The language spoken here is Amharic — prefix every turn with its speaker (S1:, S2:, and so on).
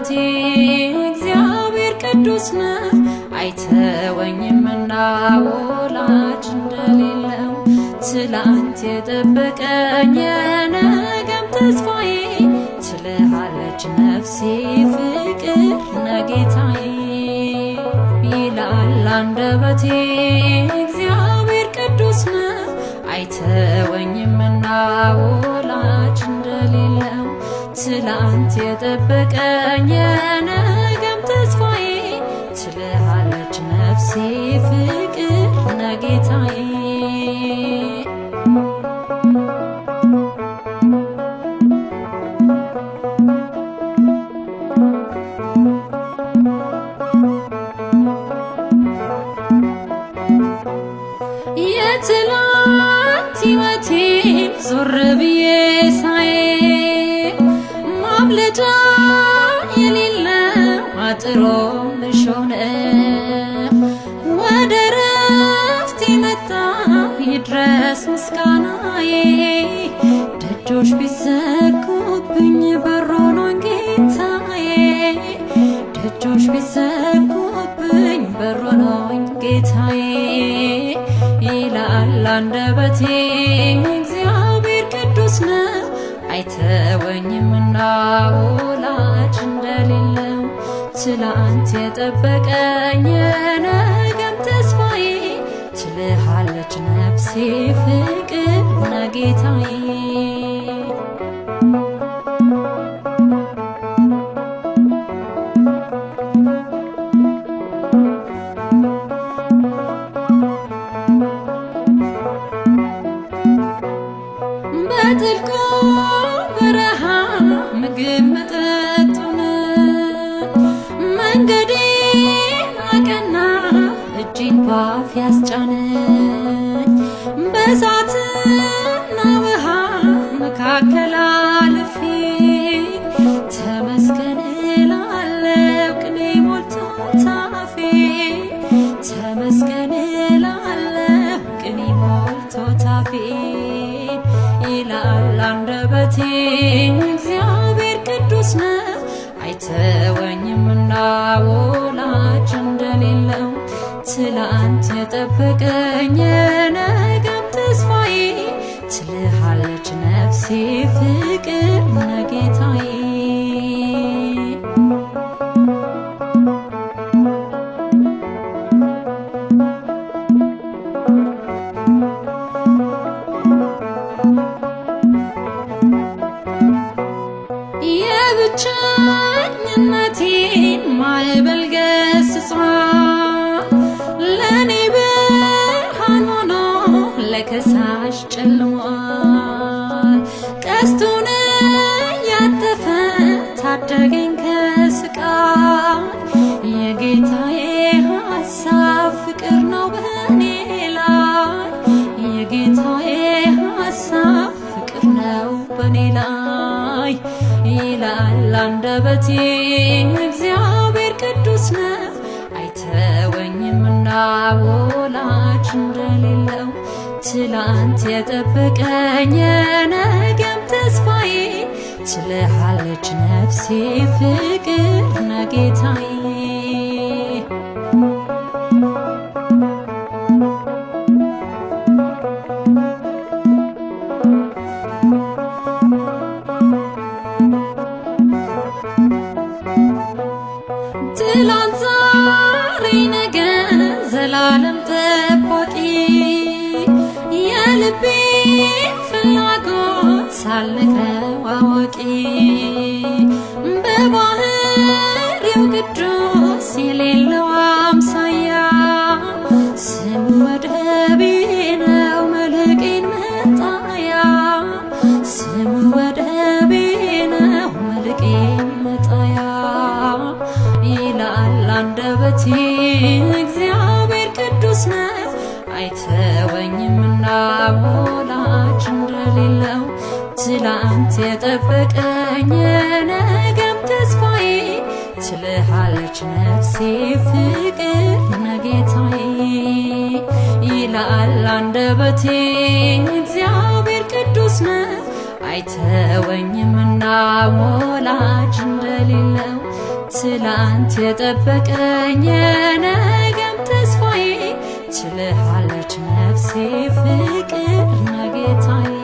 S1: አንደበቴ እግዚአብሔር ቅዱስ ነው አይተወኝምና ወላጅ እንደሌለው ትላንት የጠበቀኝ የነገም ተስፋዬ ትልሃለች ነፍሴ ፍቅር ነጌታዬ ይላል አንደበቴ እግዚአብሔር ቅዱስ ነው አይተወኝምና ወላጅ እንደሌለው ትላንት የጠበቀኝ የነገም ተስፋዬ ትልሃለች ነፍሴ ፍቅር ነጌታዬ የትላንት ሕይወቴ ዞር ብዬ ሳይ ማምለጫ የሌለው አጥሮ እሾህ ወደ ረፍቴ መጣ ይድረስ ምስጋናዬ ደጆች ቢዘጉብኝ በሮኖኝ ጌታዬ ደጆች ቢዘጉብኝ በሮኖኝ ጌታዬ ይላል አንደበቴ እግዚአብሔር ቅዱስ ነው አይተወኝምና ወላጅ እንደሌለው ትላንት የጠበቀኝ የነገም ተስፋዬ ትልሃለች ነፍሴ ፍቅር ነጌታዬ በጥልቁ በረሃ ምግብ መጠጡን መንገዴን አቀና እጄን ባፍ ያስጫነኝ በእሳትና ውሃ መካከል አልፌ ተመስገን እላለሁ ቅኔ ሞልቶ ታፌ ተመስገን እላለሁ ቅኔ ሞልቶ ታፌ ይላል አንደበቴ እግዚአብሔር ቅዱስ ነው አይተወኝምና ወላጅ እንደሌለው ትላንት የጠበቀኝ የነገም ተስፋዬ ትልሃለች ነፍሴ ፍቅር ነጌታዬ የብቸኝነቴን ማዕበል ገስጿል ለኔ ብርሃን ሆኖ ለከሳሽ ጨልሟል ቀስቱን ያተፈ ታደገኝ ከስቃይ የጌታዬ ሐሳብ ፍቅር ነው በኔ ላይ የጌታዬ ሐሳብ ፍቅር ነው በኔ ላይ ይላል አንደበቴ እግዚአብሔር ቅዱስ ነው አይተወኝምና ወላጅ እንደሌለው ትላንት የጠበቀኝ የነገም ተስፋዬ ትልሃለች ነፍሴ ፍቅር ነጌታዬ ትላንት ዛሬ ነገ ዘላለም ጠባቂ የልቤ ፍላጎት ሳልነግረው አዋቂ በባህሪው ቅዱስ የሌለው አምሳያ ስሙ ወደቤ ነው መልሕቄን መጣያ ስሙ ወደቤ ነው መልሕቄን መጣያ ይላል አንደበቴ እግዚአብሔር ቅዱስ ነው አይተወኝምና ወላጅ እንደሌለው ትላንት የጠበቀኝ የነገም ተስፋዬ ትልሃለች ነፍሴ ፍቅር ነጌታዬ ይላል አንደበቴ እግዚአብሔር ቅዱስ ነው አይተወኝምና ወላጅ እንደሌለው ትላንት የጠበቀኝ ነገም ተስፋዬ ችለሃለች ነፍሴ ፍቅር ነጌታዬ